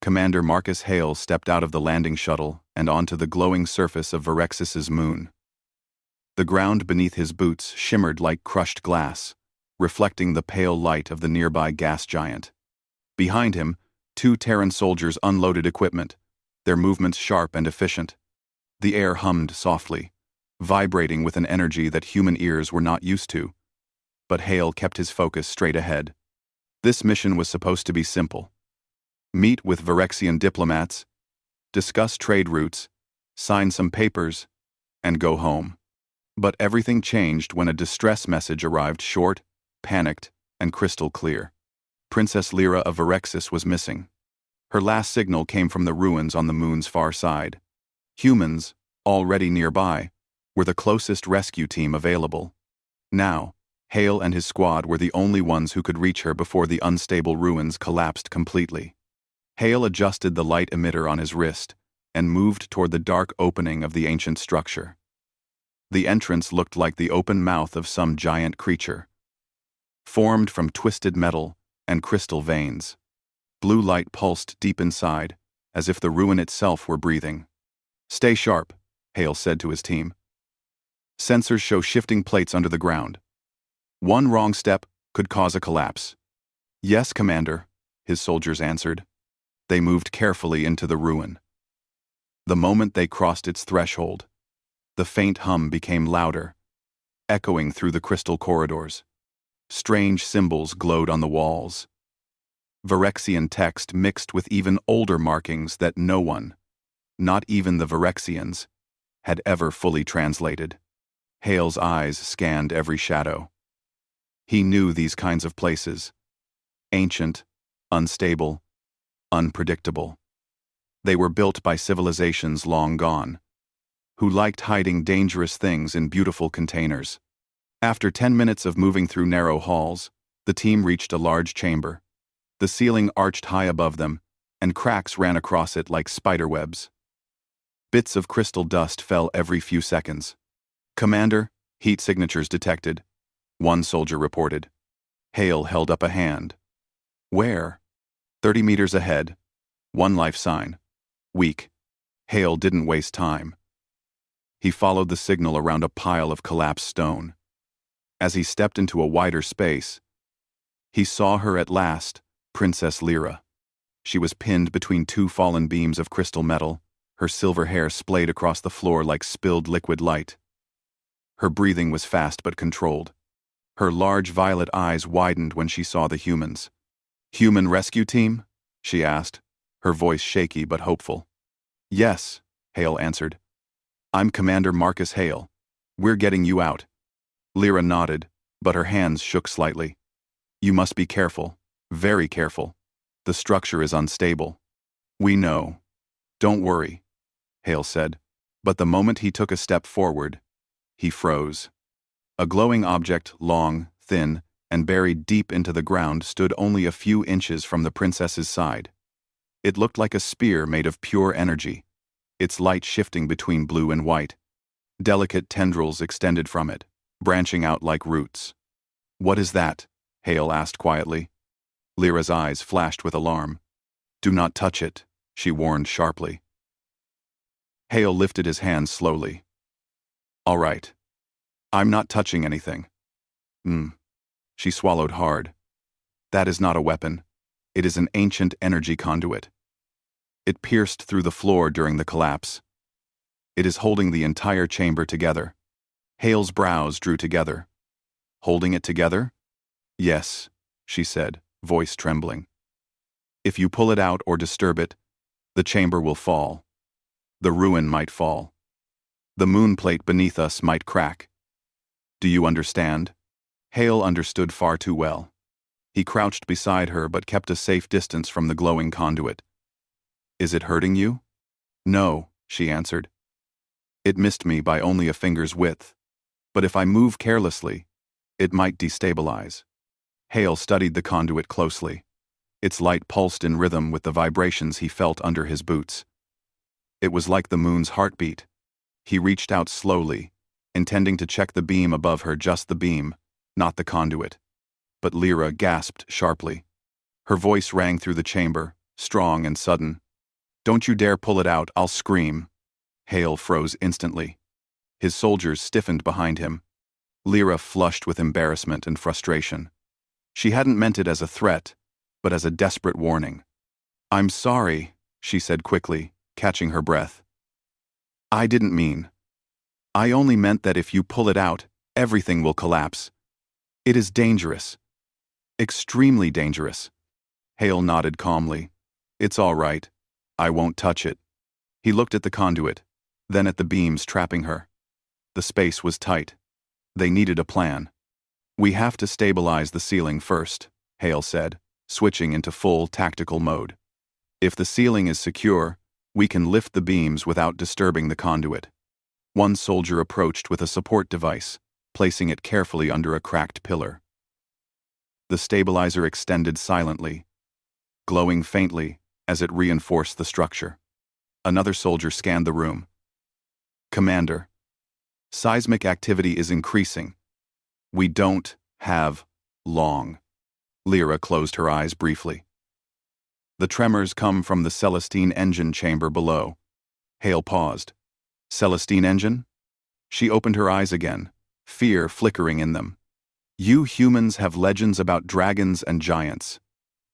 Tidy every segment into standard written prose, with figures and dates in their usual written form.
Commander Marcus Hale stepped out of the landing shuttle and onto the glowing surface of Verexis's moon. The ground beneath his boots shimmered like crushed glass, reflecting the pale light of the nearby gas giant. Behind him, 2 Terran soldiers unloaded equipment, their movements sharp and efficient. The air hummed softly, vibrating with an energy that human ears were not used to. But Hale kept his focus straight ahead. This mission was supposed to be simple. Meet with Verexian diplomats, discuss trade routes, sign some papers, and go home. But everything changed when a distress message arrived short, panicked, and crystal clear. Princess Lra of Verexis was missing. Her last signal came from the ruins on the moon's far side. Humans, already nearby, were the closest rescue team available. Now, Hale and his squad were the only ones who could reach her before the unstable ruins collapsed completely. Hale adjusted the light emitter on his wrist and moved toward the dark opening of the ancient structure. The entrance looked like the open mouth of some giant creature, formed from twisted metal and crystal veins. Blue light pulsed deep inside, as if the ruin itself were breathing. "Stay sharp," Hale said to his team. "Sensors show shifting plates under the ground. One wrong step could cause a collapse." "Yes, Commander," his soldiers answered. They moved carefully into the ruin. The moment they crossed its threshold, the faint hum became louder, echoing through the crystal corridors. Strange symbols glowed on the walls. Verexian text mixed with even older markings that no one, not even the Verexians, had ever fully translated. Hale's eyes scanned every shadow. He knew these kinds of places. Ancient, unstable, unpredictable. They were built by civilizations long gone, who liked hiding dangerous things in beautiful containers. After 10 minutes of moving through narrow halls, the team reached a large chamber. The ceiling arched high above them, and cracks ran across it like spiderwebs. Bits of crystal dust fell every few seconds. "Commander, heat signatures detected," one soldier reported. Hale held up a hand. "Where?" 30 meters ahead. One life sign. Weak. Hale didn't waste time. He followed the signal around a pile of collapsed stone. As he stepped into a wider space, he saw her at last, Princess Lra. She was pinned between 2 fallen beams of crystal metal, her silver hair splayed across the floor like spilled liquid light. Her breathing was fast but controlled. Her large violet eyes widened when she saw the humans. "Human rescue team?" she asked, her voice shaky but hopeful. "Yes," Hale answered. "I'm Commander Marcus Hale. We're getting you out." Lra nodded, but her hands shook slightly. "You must be careful, very careful. The structure is unstable." "We know. Don't worry," Hale said. But the moment he took a step forward, he froze. A glowing object, long, thin, and buried deep into the ground, stood only a few inches from the princess's side. It looked like a spear made of pure energy, its light shifting between blue and white. Delicate tendrils extended from it, branching out like roots. "What is that?" Hale asked quietly. Lyra's eyes flashed with alarm. "Do not touch it," she warned sharply. Hale lifted his hands slowly. "All right. I'm not touching anything." She swallowed hard. "That is not a weapon. It is an ancient energy conduit. It pierced through the floor during the collapse. It is holding the entire chamber together." Hale's brows drew together. "Holding it together?" "Yes," she said, voice trembling. "If you pull it out or disturb it, the chamber will fall. The ruin might fall. The moon plate beneath us might crack. Do you understand?" Hale understood far too well. He crouched beside her but kept a safe distance from the glowing conduit. "Is it hurting you?" "No," she answered. "It missed me by only a finger's width. But if I move carelessly, it might destabilize." Hale studied the conduit closely. Its light pulsed in rhythm with the vibrations he felt under his boots. It was like the moon's heartbeat. He reached out slowly, intending to check the beam above her, just the beam, not the conduit. But Lra gasped sharply. Her voice rang through the chamber, strong and sudden. "Don't you dare pull it out, I'll scream." Hale froze instantly. His soldiers stiffened behind him. Lra flushed with embarrassment and frustration. She hadn't meant it as a threat, but as a desperate warning. "I'm sorry," she said quickly, catching her breath. "I didn't mean. I only meant that if you pull it out, everything will collapse. It is dangerous. Extremely dangerous." Hale nodded calmly. "It's all right. I won't touch it." He looked at the conduit, then at the beams trapping her. The space was tight. They needed a plan. "We have to stabilize the ceiling first," Hale said, switching into full tactical mode. "If the ceiling is secure, we can lift the beams without disturbing the conduit." One soldier approached with a support device, placing it carefully under a cracked pillar. The stabilizer extended silently, glowing faintly as it reinforced the structure. Another soldier scanned the room. "Commander, seismic activity is increasing. We don't have long." Lra closed her eyes briefly. "The tremors come from the Celestine engine chamber below." Hale paused. "Celestine engine?" She opened her eyes again, fear flickering in them. "You humans have legends about dragons and giants.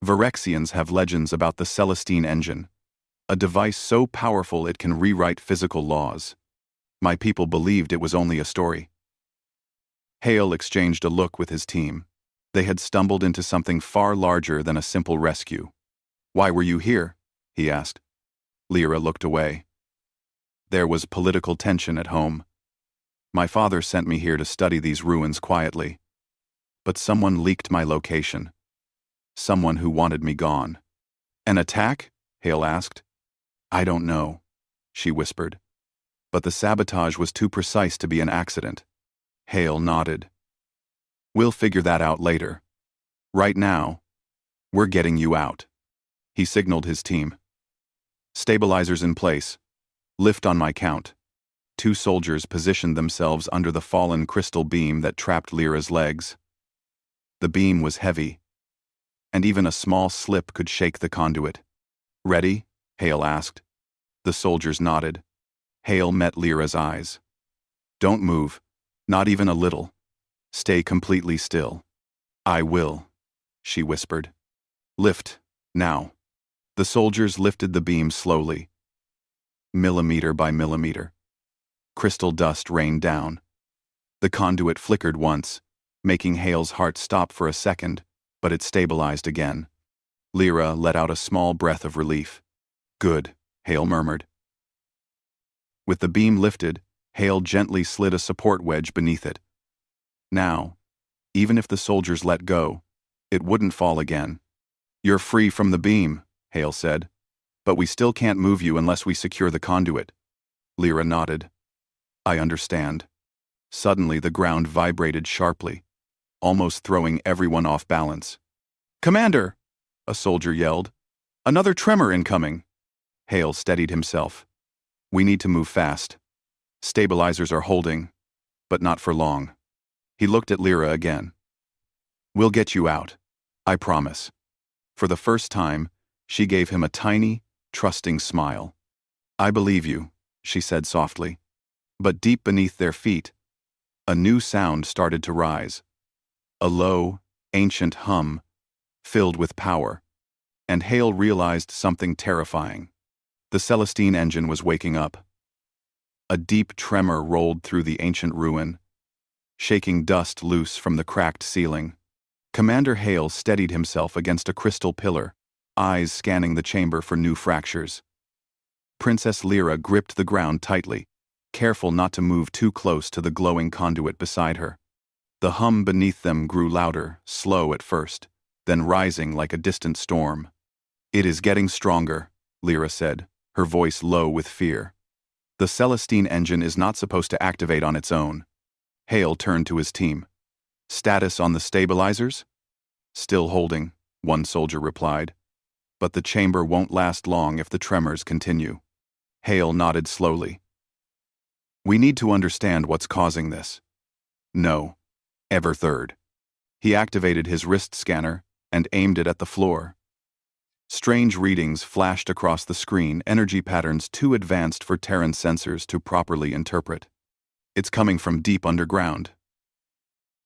Virexians have legends about the Celestine engine, a device so powerful it can rewrite physical laws. My people believed it was only a story." Hale exchanged a look with his team. They had stumbled into something far larger than a simple rescue. "Why were you here?" he asked. Lra looked away. "There was political tension at home. My father sent me here to study these ruins quietly. But someone leaked my location. Someone who wanted me gone." "An attack?" Hale asked. "I don't know," she whispered. "But the sabotage was too precise to be an accident." Hale nodded. "We'll figure that out later. Right now, we're getting you out." He signaled his team. "Stabilizers in place. Lift on my count." Two soldiers positioned themselves under the fallen crystal beam that trapped Lyra's legs. The beam was heavy, and even a small slip could shake the conduit. "Ready?" Hale asked. The soldiers nodded. Hale met Lyra's eyes. "Don't move, not even a little. Stay completely still." "I will," she whispered. "Lift, now." The soldiers lifted the beam slowly, millimeter by millimeter. Crystal dust rained down. The conduit flickered once, making Hale's heart stop for a second, but it stabilized again. Lra let out a small breath of relief. "Good," Hale murmured. With the beam lifted, Hale gently slid a support wedge beneath it. Now, even if the soldiers let go, it wouldn't fall again. "You're free from the beam," Hale said. "But we still can't move you unless we secure the conduit." Lra nodded. "I understand." Suddenly the ground vibrated sharply, almost throwing everyone off balance. "Commander!" a soldier yelled. "Another tremor incoming!" Hale steadied himself. "We need to move fast. Stabilizers are holding, but not for long." He looked at Lra again. "We'll get you out. I promise." For the first time, she gave him a tiny, trusting smile. "I believe you," she said softly. But deep beneath their feet, a new sound started to rise. A low, ancient hum, filled with power. And Hale realized something terrifying. The Celestine engine was waking up. A deep tremor rolled through the ancient ruin, shaking dust loose from the cracked ceiling. Commander Hale steadied himself against a crystal pillar, eyes scanning the chamber for new fractures. Princess Lra gripped the ground tightly, careful not to move too close to the glowing conduit beside her. The hum beneath them grew louder, slow at first, then rising like a distant storm. "It is getting stronger," Lra said, her voice low with fear. "The Celestine engine is not supposed to activate on its own." Hale turned to his team. "Status on the stabilizers?" "Still holding," one soldier replied. "But the chamber won't last long if the tremors continue." Hale nodded slowly. "We need to understand what's causing this." "No. Ever third." He activated his wrist scanner and aimed it at the floor. Strange readings flashed across the screen, energy patterns too advanced for Terran sensors to properly interpret. It's coming from deep underground,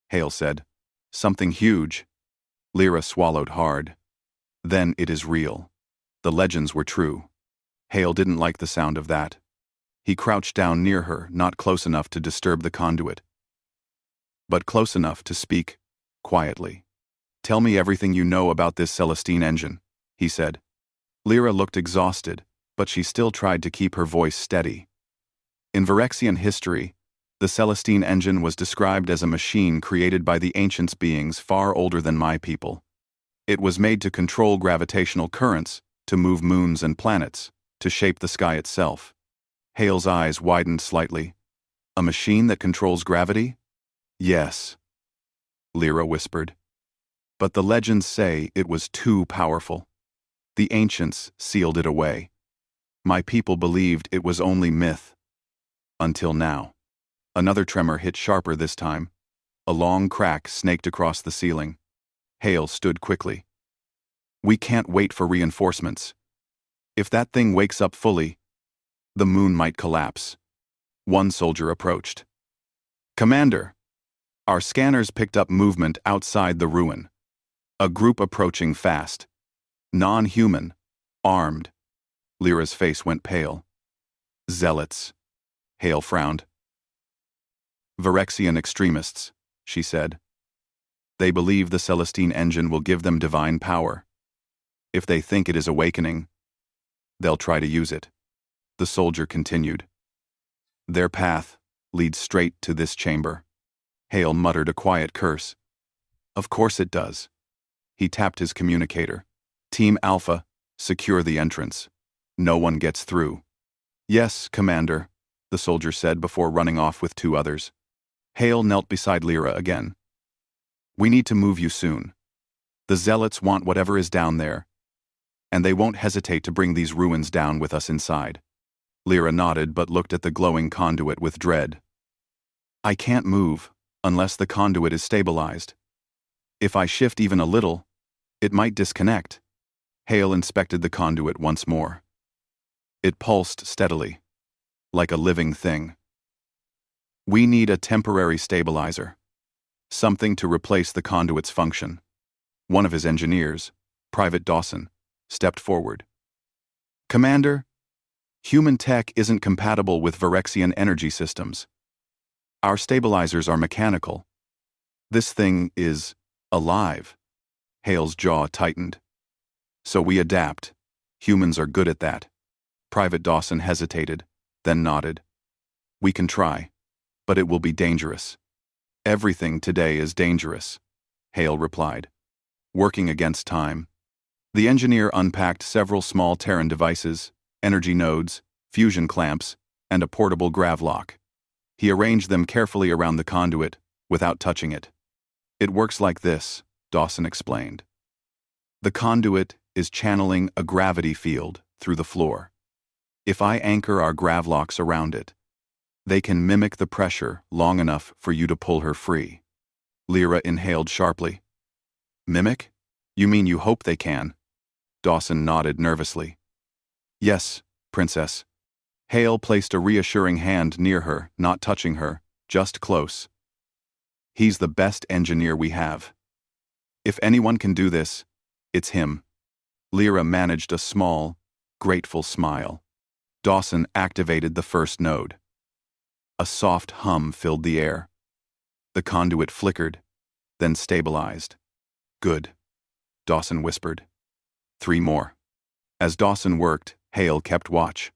Hale said. Something huge. Lra swallowed hard. Then it is real. The legends were true. Hale didn't like the sound of that. He crouched down near her, not close enough to disturb the conduit, but close enough to speak quietly. Tell me everything you know about this Celestine engine, he said. Lra looked exhausted, but she still tried to keep her voice steady. In Virexian history, the Celestine engine was described as a machine created by the ancient beings far older than my people. It was made to control gravitational currents, to move moons and planets, to shape the sky itself. Hale's eyes widened slightly. A machine that controls gravity? Yes, Lra whispered. But the legends say it was too powerful. The ancients sealed it away. My people believed it was only myth. Until now. Another tremor hit sharper this time. A long crack snaked across the ceiling. Hale stood quickly. We can't wait for reinforcements. If that thing wakes up fully, the moon might collapse. One soldier approached. Commander! Our scanners picked up movement outside the ruin. A group approaching fast. Non-human. Armed. Lra's face went pale. Zealots. Hale frowned. Virexian extremists, she said. They believe the Celestine engine will give them divine power. If they think it is awakening, they'll try to use it. The soldier continued. Their path leads straight to this chamber. Hale muttered a quiet curse. Of course it does. He tapped his communicator. Team Alpha, secure the entrance. No one gets through. Yes, Commander, the soldier said before running off with two others. Hale knelt beside Lra again. We need to move you soon. The zealots want whatever is down there, and they won't hesitate to bring these ruins down with us inside. Lra nodded but looked at the glowing conduit with dread. I can't move unless the conduit is stabilized. If I shift even a little, it might disconnect. Hale inspected the conduit once more. It pulsed steadily, like a living thing. We need a temporary stabilizer. Something to replace the conduit's function. One of his engineers, Private Dawson, stepped forward. Commander, human tech isn't compatible with Virexian energy systems. Our stabilizers are mechanical. This thing is alive. Hale's jaw tightened. So we adapt. Humans are good at that. Private Dawson hesitated, then nodded. We can try, but it will be dangerous. Everything today is dangerous, Hale replied. Working against time. The engineer unpacked several small Terran devices, energy nodes, fusion clamps, and a portable gravlock. He arranged them carefully around the conduit, without touching it. It works like this, Dawson explained. The conduit is channeling a gravity field through the floor. If I anchor our gravlocks around it, they can mimic the pressure long enough for you to pull her free. Lra inhaled sharply. Mimic? You mean you hope they can? Dawson nodded nervously. Yes, Princess. Hale placed a reassuring hand near her, not touching her, just close. He's the best engineer we have. If anyone can do this, it's him. Lra managed a small, grateful smile. Dawson activated the first node. A soft hum filled the air. The conduit flickered, then stabilized. Good, Dawson whispered. 3 more. As Dawson worked, Hale kept watch.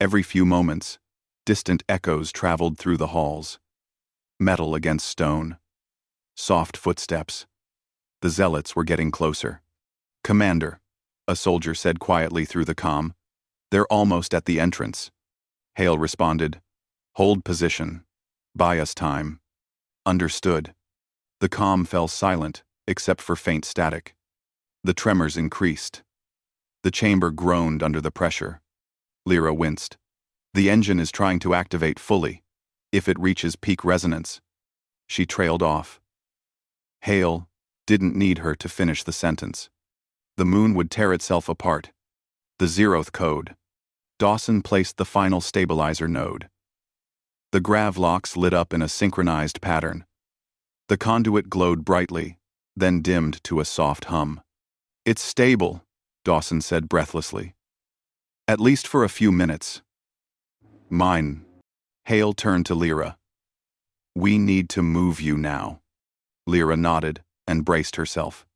Every few moments, distant echoes traveled through the halls. Metal against stone. Soft footsteps. The zealots were getting closer. Commander, a soldier said quietly through the comm. They're almost at the entrance. Hale responded. Hold position. Buy us time. Understood. The comm fell silent, except for faint static. The tremors increased. The chamber groaned under the pressure. Lra winced. The engine is trying to activate fully, if it reaches peak resonance. She trailed off. Hale didn't need her to finish the sentence. The moon would tear itself apart. The 0th code. Dawson placed the final stabilizer node. The grav locks lit up in a synchronized pattern. The conduit glowed brightly, then dimmed to a soft hum. "It's stable," Dawson said breathlessly. "At least for a few minutes." "Mine." Hale turned to Lra. "We need to move you now." Lra nodded and braced herself.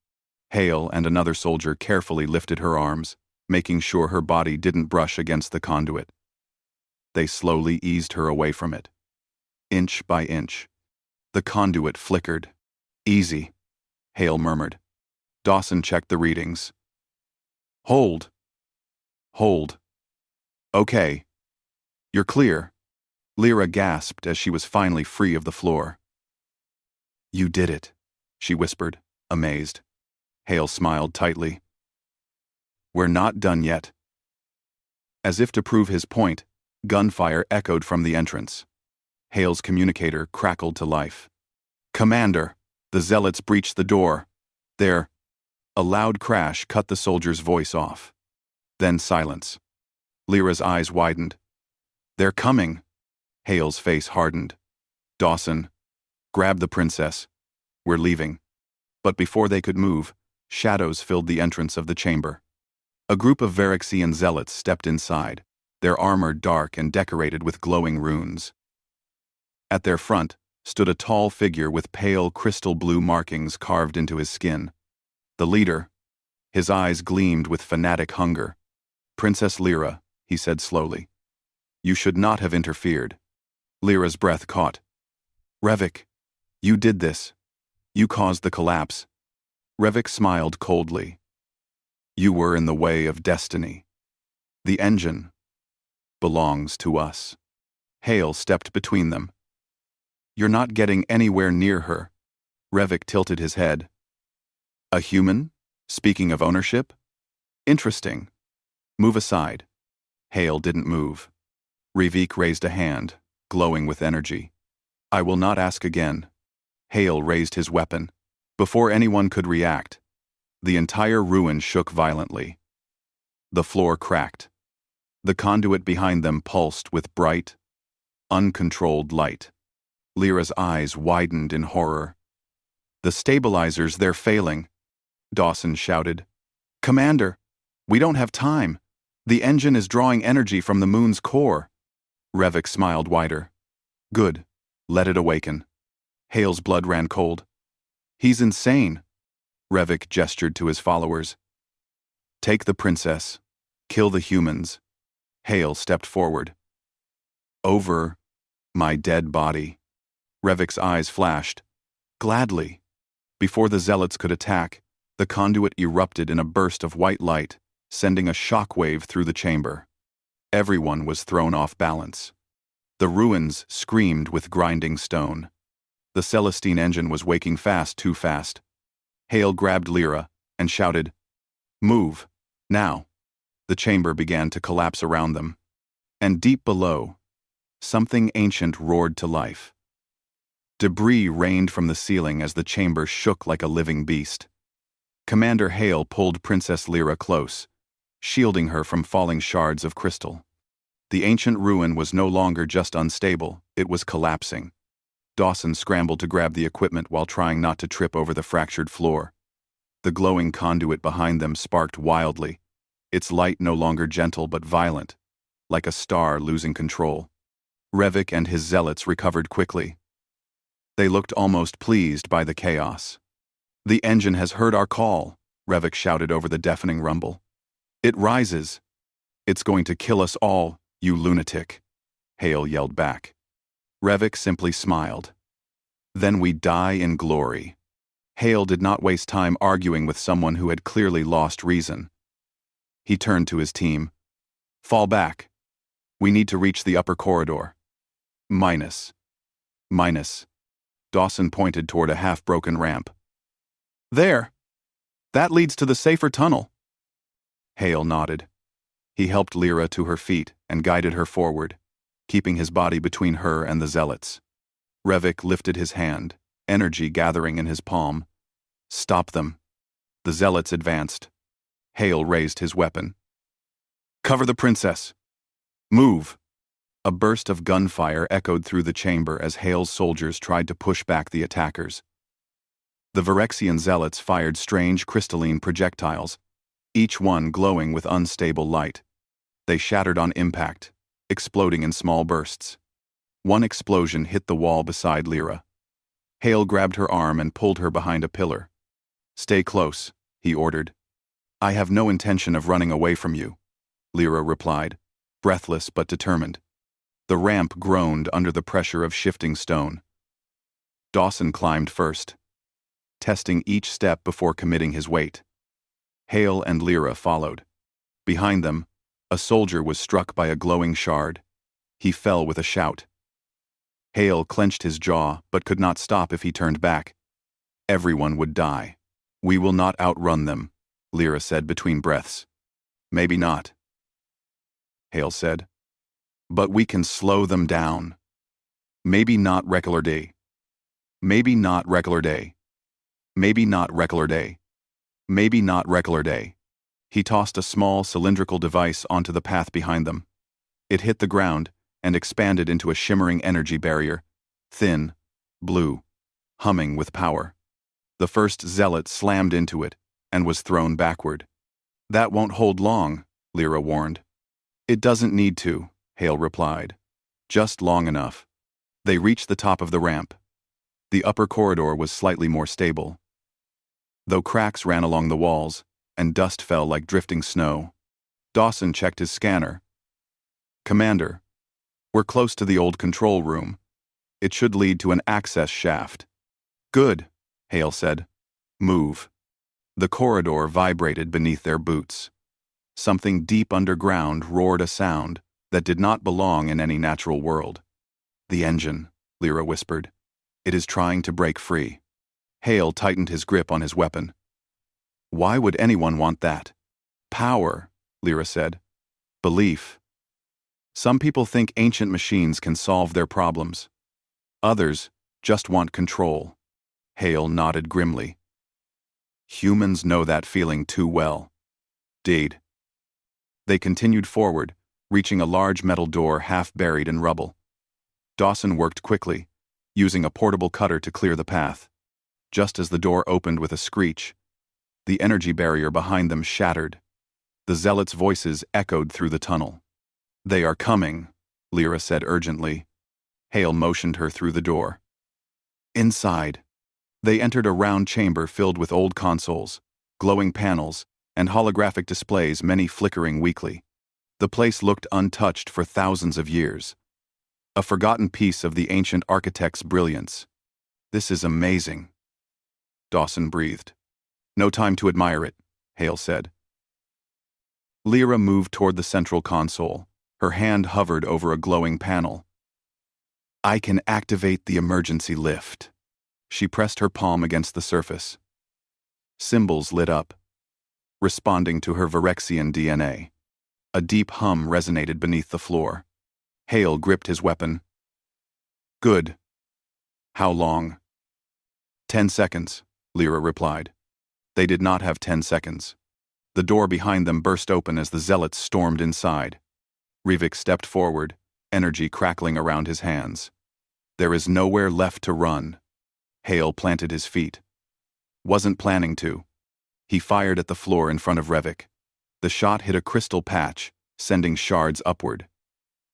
Hale and another soldier carefully lifted her arms, making sure her body didn't brush against the conduit. They slowly eased her away from it. Inch by inch. The conduit flickered. "Easy," Hale murmured. Dawson checked the readings. "Hold. Hold. Okay. You're clear." Lra gasped as she was finally free of the floor. "You did it," she whispered, amazed. Hale smiled tightly. "We're not done yet." As if to prove his point, gunfire echoed from the entrance. Hale's communicator crackled to life. "Commander, the zealots breached the door. They're—" A loud crash cut the soldier's voice off. Then silence. Lyra's eyes widened. "They're coming." Hale's face hardened. "Dawson, grab the princess. We're leaving." But before they could move, shadows filled the entrance of the chamber. A group of Varexian zealots stepped inside, their armor dark and decorated with glowing runes. At their front stood a tall figure with pale crystal blue markings carved into his skin. The leader. His eyes gleamed with fanatic hunger. "Princess Lra," he said slowly. "You should not have interfered." Lyra's breath caught. "Revik, you did this. You caused the collapse." Revik smiled coldly. "You were in the way of destiny. The engine belongs to us." Hale stepped between them. "You're not getting anywhere near her." Revik tilted his head. "A human? Speaking of ownership? Interesting. Move aside." Hale didn't move. Revik raised a hand, glowing with energy. "I will not ask again." Hale raised his weapon. Before anyone could react, the entire ruin shook violently. The floor cracked. The conduit behind them pulsed with bright, uncontrolled light. Lyra's eyes widened in horror. "The stabilizers, they're failing," Dawson shouted. "Commander, we don't have time. The engine is drawing energy from the moon's core." Revik smiled wider. "Good. Let it awaken." Hale's blood ran cold. "He's insane." Revik gestured to his followers. "Take the princess. Kill the humans." Hale stepped forward. "Over my dead body." Revik's eyes flashed. "Gladly." Before the zealots could attack, the conduit erupted in a burst of white light, sending a shockwave through the chamber. Everyone was thrown off balance. The ruins screamed with grinding stone. The Celestine engine was waking fast, too fast. Hale grabbed Lra and shouted, "Move, now." The chamber began to collapse around them. And deep below, something ancient roared to life. Debris rained from the ceiling as the chamber shook like a living beast. Commander Hale pulled Princess Lra close, shielding her from falling shards of crystal. The ancient ruin was no longer just unstable, it was collapsing. Dawson scrambled to grab the equipment while trying not to trip over the fractured floor. The glowing conduit behind them sparked wildly, its light no longer gentle but violent, like a star losing control. Revik and his zealots recovered quickly. They looked almost pleased by the chaos. "The engine has heard our call," Revik shouted over the deafening rumble. "It rises." "It's going to kill us all, you lunatic," Hale yelled back. Revik simply smiled. "Then we die in glory." Hale did not waste time arguing with someone who had clearly lost reason. He turned to his team. "Fall back. We need to reach the upper corridor." Minus. Dawson pointed toward a half-broken ramp. "There. That leads to the safer tunnel." Hale nodded. He helped Lra to her feet and guided her forward, keeping his body between her and the zealots. Revik lifted his hand, energy gathering in his palm. "Stop them." The zealots advanced. Hale raised his weapon. Cover the princess! Move! A burst of gunfire echoed through the chamber as Hale's soldiers tried to push back the attackers. The Virexian zealots fired strange crystalline projectiles, each one glowing with unstable light. They shattered on impact, exploding in small bursts. One explosion hit the wall beside Lra. Hale grabbed her arm and pulled her behind a pillar. Stay close, he ordered. I have no intention of running away from you, Lra replied, breathless but determined. The ramp groaned under the pressure of shifting stone. Dawson climbed first, testing each step before committing his weight. Hale and Lra followed. Behind them, a soldier was struck by a glowing shard. He fell with a shout. Hale clenched his jaw but could not stop if he turned back. Everyone would die. We will not outrun them, Lra said between breaths. Maybe not, Hale said. But we can slow them down. Maybe not regular day. Maybe not regular day. Maybe not regular day. Maybe not regular day. He tossed a small cylindrical device onto the path behind them. It hit the ground and expanded into a shimmering energy barrier, thin, blue, humming with power. The first zealot slammed into it and was thrown backward. That won't hold long, Lra warned. It doesn't need to, Hale replied. Just long enough. They reached the top of the ramp. The upper corridor was slightly more stable, though cracks ran along the walls and dust fell like drifting snow. Dawson checked his scanner. Commander, we're close to the old control room. It should lead to an access shaft. Good, Hale said. Move. The corridor vibrated beneath their boots. Something deep underground roared a sound that did not belong in any natural world. The engine, Lra whispered. It is trying to break free. Hale tightened his grip on his weapon. Why would anyone want that? Power, Lra said. Belief. Some people think ancient machines can solve their problems. Others just want control. Hale nodded grimly. Humans know that feeling too well. Deed. They continued forward, reaching a large metal door half buried in rubble. Dawson worked quickly, using a portable cutter to clear the path. Just as the door opened with a screech, the energy barrier behind them shattered. The zealots' voices echoed through the tunnel. They are coming, Lra said urgently. Hale motioned her through the door. Inside, they entered a round chamber filled with old consoles, glowing panels, and holographic displays, many flickering weakly. The place looked untouched for thousands of years. A forgotten piece of the ancient architect's brilliance. This is amazing, Dawson breathed. No time to admire it, Hale said. Lra moved toward the central console. Her hand hovered over a glowing panel. I can activate the emergency lift. She pressed her palm against the surface. Symbols lit up, responding to her Virexian DNA. A deep hum resonated beneath the floor. Hale gripped his weapon. Good. How long? 10 seconds, Lra replied. They did not have 10 seconds. The door behind them burst open as the zealots stormed inside. Rivik stepped forward, energy crackling around his hands. There is nowhere left to run. Hale planted his feet. Wasn't planning to. He fired at the floor in front of Revik. The shot hit a crystal patch, sending shards upward.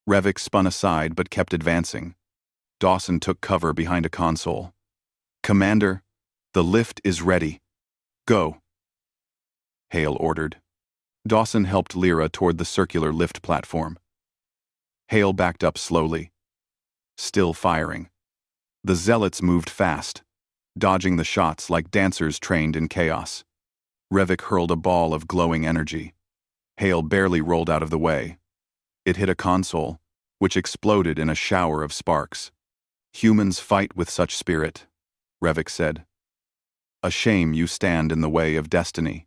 Revik spun aside but kept advancing. Dawson took cover behind a console. Commander, the lift is ready. Go, Hale ordered. Dawson helped Lra toward the circular lift platform. Hale backed up slowly, still firing. The zealots moved fast, dodging the shots like dancers trained in chaos. Revik hurled a ball of glowing energy. Hale barely rolled out of the way. It hit a console, which exploded in a shower of sparks. Humans fight with such spirit, Revik said. A shame you stand in the way of destiny.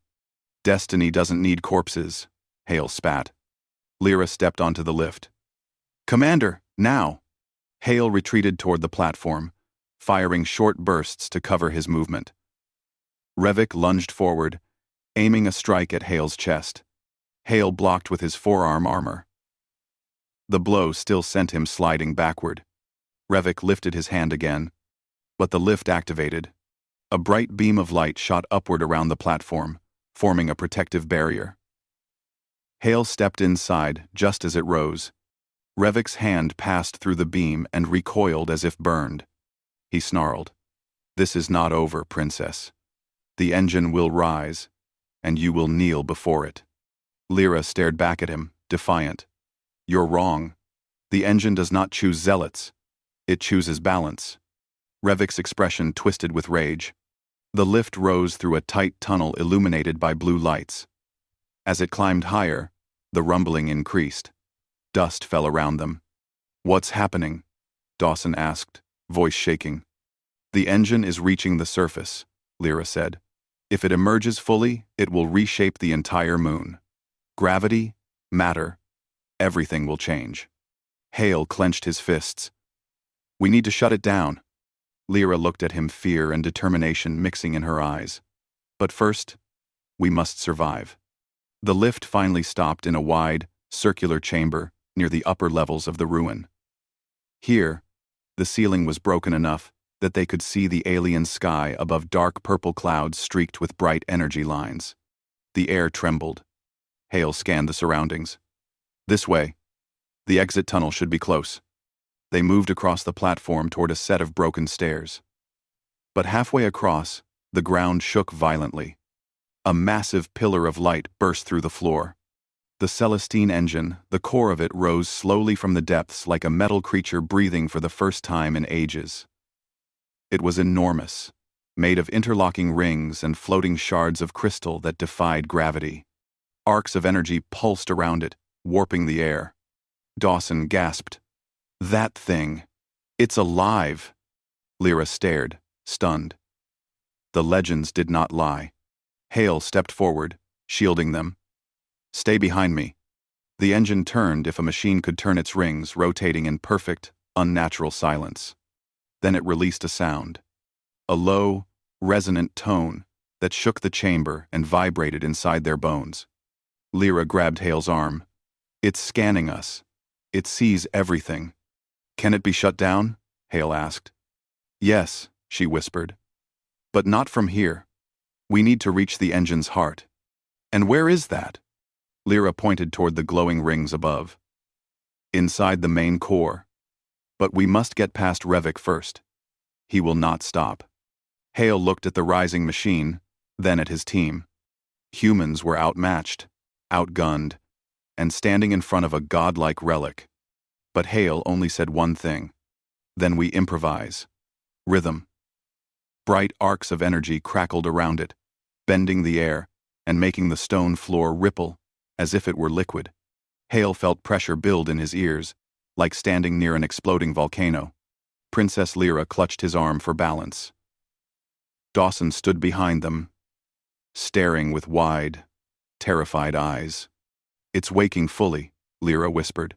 Destiny doesn't need corpses, Hale spat. Lra stepped onto the lift. Commander, now! Hale retreated toward the platform, firing short bursts to cover his movement. Revik lunged forward, aiming a strike at Hale's chest. Hale blocked with his forearm armor. The blow still sent him sliding backward. Revik lifted his hand again, but the lift activated. A bright beam of light shot upward around the platform, forming a protective barrier. Hale stepped inside just as it rose. Revik's hand passed through the beam and recoiled as if burned. He snarled, "This is not over, Princess. The engine will rise, and you will kneel before it." Lra stared back at him, defiant. "You're wrong. The engine does not choose zealots. It chooses balance." Revik's expression twisted with rage. The lift rose through a tight tunnel illuminated by blue lights. As it climbed higher, the rumbling increased. Dust fell around them. "What's happening?" Dawson asked, voice shaking. "The engine is reaching the surface," Lra said. "If it emerges fully, it will reshape the entire moon. Gravity, matter, everything will change." Hale clenched his fists. "We need to shut it down." Lra looked at him, fear and determination mixing in her eyes. "But first, we must survive." The lift finally stopped in a wide, circular chamber near the upper levels of the ruin. Here, the ceiling was broken enough that they could see the alien sky above dark purple clouds streaked with bright energy lines. The air trembled. Hale scanned the surroundings. "This way. The exit tunnel should be close." They moved across the platform toward a set of broken stairs. But halfway across, the ground shook violently. A massive pillar of light burst through the floor. The Celestine engine, the core of it, rose slowly from the depths like a metal creature breathing for the first time in ages. It was enormous, made of interlocking rings and floating shards of crystal that defied gravity. Arcs of energy pulsed around it, warping the air. Dawson gasped. "That thing! It's alive!" Lra stared, stunned. The legends did not lie. Hale stepped forward, shielding them. "Stay behind me." The engine turned if a machine could turn its rings, rotating in perfect, unnatural silence. Then it released a sound. A low, resonant tone that shook the chamber and vibrated inside their bones. Lra grabbed Hale's arm. "It's scanning us. It sees everything." "Can it be shut down?" Hale asked. "Yes," she whispered. "But not from here. We need to reach the engine's heart." "And where is that?" Lra pointed toward the glowing rings above. "Inside the main core. But we must get past Revik first. He will not stop." Hale looked at the rising machine, then at his team. Humans were outmatched, outgunned, and standing in front of a godlike relic. But Hale only said one thing. "Then we improvise. Rhythm." Bright arcs of energy crackled around it, bending the air and making the stone floor ripple as if it were liquid. Hale felt pressure build in his ears, like standing near an exploding volcano. Princess Lra clutched his arm for balance. Dawson stood behind them, staring with wide, terrified eyes. "It's waking fully," Lra whispered.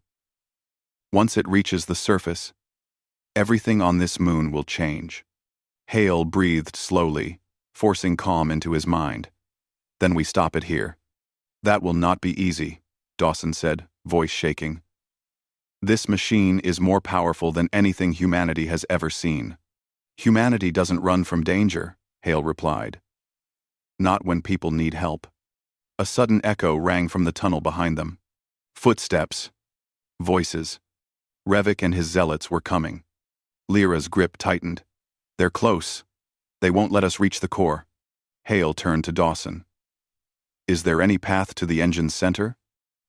"Once it reaches the surface, everything on this moon will change." Hale breathed slowly, forcing calm into his mind. "Then we stop it here." "That will not be easy," Dawson said, voice shaking. "This machine is more powerful than anything humanity has ever seen." "Humanity doesn't run from danger," Hale replied. "Not when people need help." A sudden echo rang from the tunnel behind them. Footsteps. Voices. Revik and his zealots were coming. Lyra's grip tightened. "They're close. They won't let us reach the core." Hale turned to Dawson. "Is there any path to the engine's center?"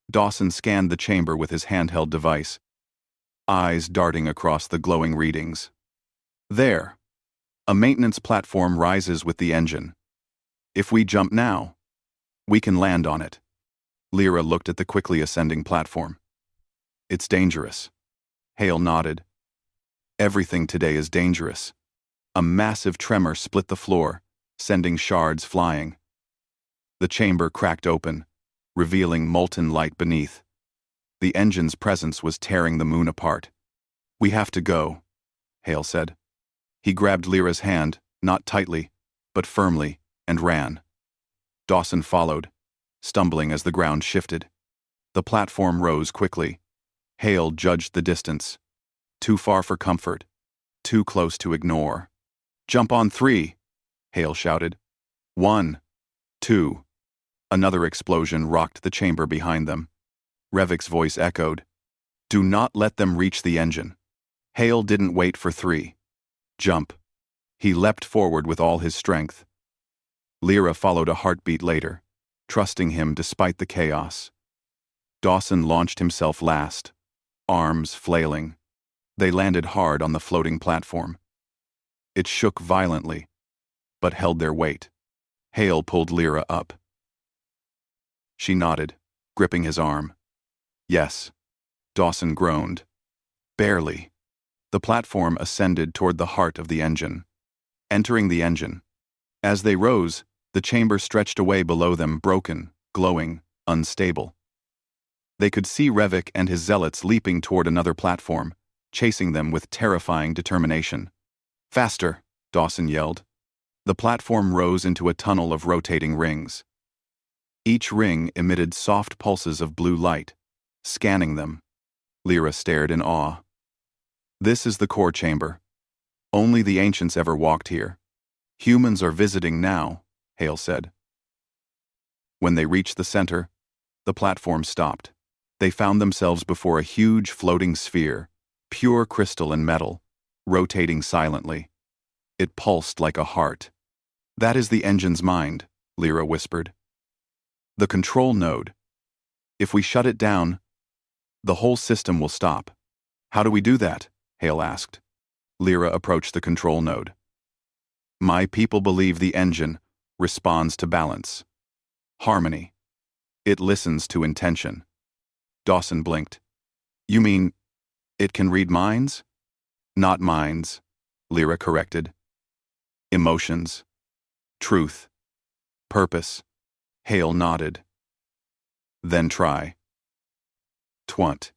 Dawson scanned the chamber with his handheld device, eyes darting across the glowing readings. "There. A maintenance platform rises with the engine. If we jump now, we can land on it." Lra looked at the quickly ascending platform. "It's dangerous." Hale nodded. "Everything today is dangerous." A massive tremor split the floor, sending shards flying. The chamber cracked open, revealing molten light beneath. The engine's presence was tearing the moon apart. "We have to go," Hale said. He grabbed Lyra's hand, not tightly, but firmly, and ran. Dawson followed, stumbling as the ground shifted. The platform rose quickly. Hale judged the distance. Too far for comfort. Too close to ignore. "Jump on 3!" Hale shouted. 1, 2. Another explosion rocked the chamber behind them. Revik's voice echoed. "Do not let them reach the engine." Hale didn't wait for 3. "Jump." He leapt forward with all his strength. Lra followed a heartbeat later, trusting him despite the chaos. Dawson launched himself last, arms flailing. They landed hard on the floating platform. It shook violently, but held their weight. Hale pulled Lra up. She nodded, gripping his arm. "Yes." Dawson groaned. "Barely." The platform ascended toward the heart of the engine. Entering the engine. As they rose, the chamber stretched away below them, broken, glowing, unstable. They could see Revik and his zealots leaping toward another platform, chasing them with terrifying determination. "Faster!" Dawson yelled. The platform rose into a tunnel of rotating rings. Each ring emitted soft pulses of blue light, scanning them. Lra stared in awe. "This is the core chamber. Only the ancients ever walked here. Humans are visiting now," Hale said. When they reached the center, the platform stopped. They found themselves before a huge floating sphere, pure crystal and metal, rotating silently. It pulsed like a heart. "That is the engine's mind," Lra whispered. "The control node. If we shut it down, the whole system will stop." "How do we do that?" Hale asked. Lra approached the control node. "My people believe the engine responds to balance. Harmony. It listens to intention." Dawson blinked. "You mean it can read minds?" "Not minds," Lra corrected. "Emotions. Truth. Purpose." Hale nodded. "Then try." Twunt.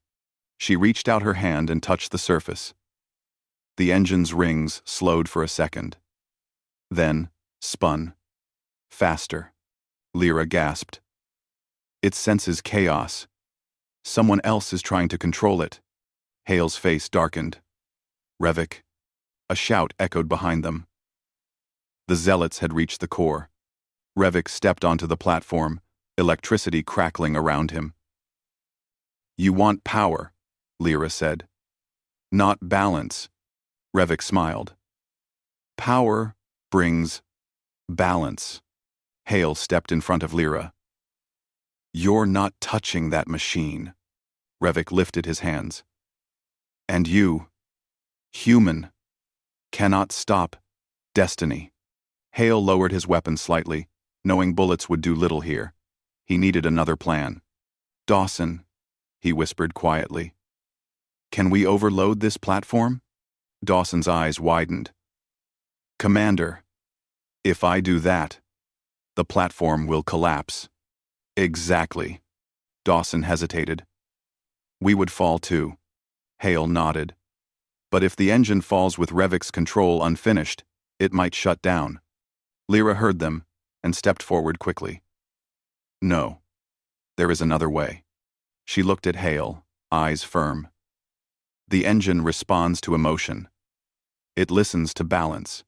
She reached out her hand and touched the surface. The engine's rings slowed for a second. Then spun. Faster. Lra gasped. "It senses chaos. Someone else is trying to control it." Hale's face darkened. "Revik." A shout echoed behind them. The zealots had reached the core. Revik stepped onto the platform, electricity crackling around him. "You want power," Lra said. "Not balance." Revik smiled. "Power brings balance." Hale stepped in front of Lra. "You're not touching that machine." Revik lifted his hands. "And you, human, cannot stop destiny." Hale lowered his weapon slightly, knowing bullets would do little here. He needed another plan. "Dawson," he whispered quietly. "Can we overload this platform?" Dawson's eyes widened. "Commander, if I do that, the platform will collapse." "Exactly." Dawson hesitated. "We would fall too." Hale nodded. "But if the engine falls with Revik's control unfinished, it might shut down." Lra heard them and stepped forward quickly. "No. There is another way." She looked at Hale, eyes firm. "The engine responds to emotion. It listens to balance.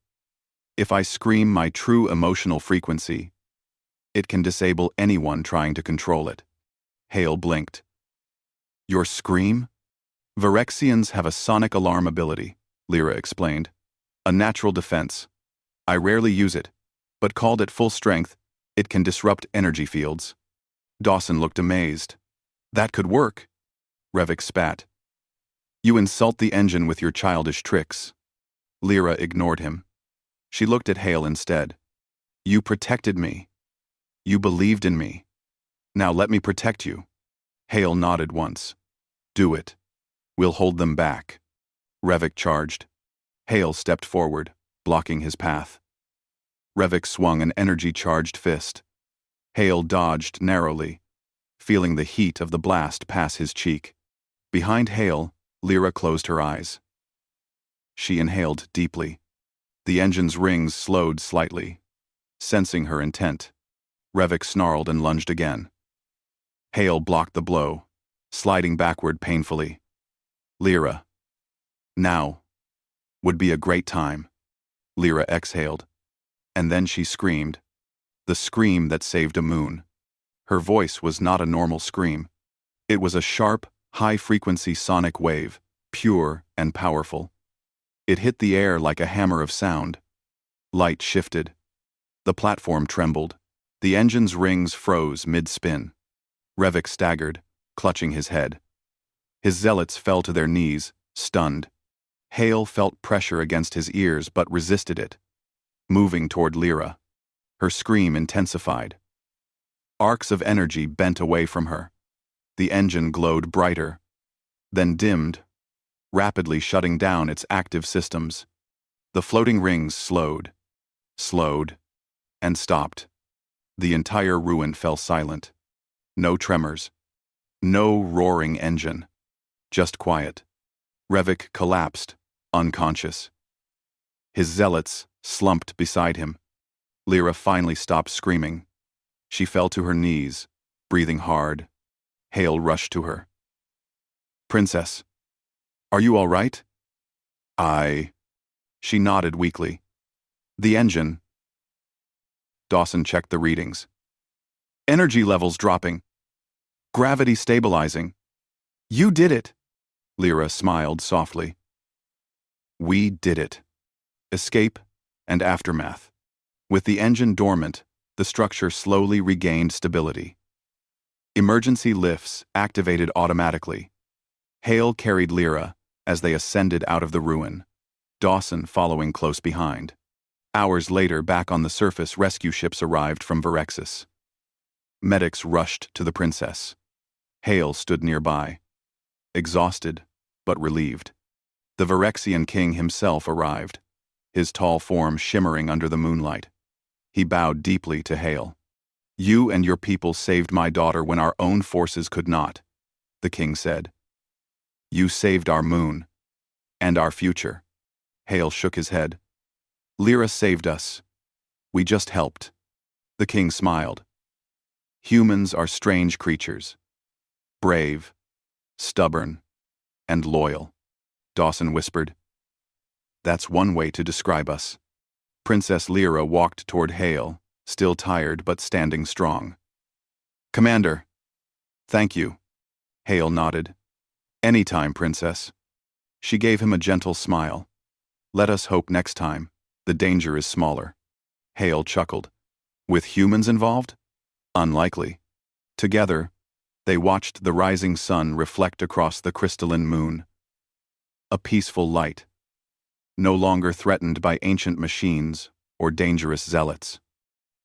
If I scream my true emotional frequency, it can disable anyone trying to control it." Hale blinked. "Your scream?" "Virexians have a sonic alarm ability," Lra explained. "A natural defense. I rarely use it, but called at full strength, it can disrupt energy fields." Dawson looked amazed. "That could work." Revik spat. "You insult the engine with your childish tricks." Lra ignored him. She looked at Hale instead. "You protected me. You believed in me. Now let me protect you." Hale nodded once. "Do it. We'll hold them back." Revik charged. Hale stepped forward, blocking his path. Revik swung an energy-charged fist. Hale dodged narrowly, feeling the heat of the blast pass his cheek. Behind Hale, Lra closed her eyes. She inhaled deeply. The engine's rings slowed slightly, sensing her intent. Revok snarled and lunged again. Hale blocked the blow, sliding backward painfully. Lra. Now would be a great time. Lra exhaled. And then she screamed. The scream that saved a moon. Her voice was not a normal scream. It was a sharp, high-frequency sonic wave, pure and powerful. It hit the air like a hammer of sound. Light shifted. The platform trembled. The engine's rings froze mid-spin. Revok staggered, clutching his head. His zealots fell to their knees, stunned. Hale felt pressure against his ears but resisted it, moving toward Lra. Her scream intensified. Arcs of energy bent away from her. The engine glowed brighter, then dimmed, rapidly shutting down its active systems. The floating rings slowed, and stopped. The entire ruin fell silent. No tremors. No roaring engine. Just quiet. Revok collapsed, unconscious. His zealots slumped beside him. Lra finally stopped screaming. She fell to her knees, breathing hard. Hale rushed to her. "Princess, are you all right?" She nodded weakly. "The engine." Dawson checked the readings. "Energy levels dropping. Gravity stabilizing. You did it." Lra smiled softly. "We did it." Escape and aftermath. With the engine dormant, the structure slowly regained stability. Emergency lifts activated automatically. Hale carried Lra as they ascended out of the ruin, Dawson following close behind. Hours later, back on the surface, rescue ships arrived from Verexis. Medics rushed to the princess. Hale stood nearby, exhausted but relieved. The Verexian king himself arrived, his tall form shimmering under the moonlight. He bowed deeply to Hale. "You and your people saved my daughter when our own forces could not," the king said. "You saved our moon, and our future." Hale shook his head. "Lra saved us. We just helped." The king smiled. "Humans are strange creatures. Brave, stubborn, and loyal," Dawson whispered. "That's one way to describe us." Princess Lra walked toward Hale, still tired but standing strong. "Commander, thank you." Hale nodded. "Anytime, Princess." She gave him a gentle smile. "Let us hope next time the danger is smaller." Hale chuckled. "With humans involved? Unlikely." Together, they watched the rising sun reflect across the crystalline moon. A peaceful light, no longer threatened by ancient machines or dangerous zealots.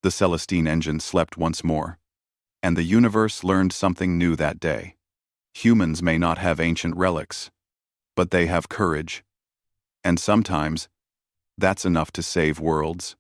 The Celestine engine slept once more, and the universe learned something new that day. Humans may not have ancient relics, but they have courage. And sometimes, that's enough to save worlds.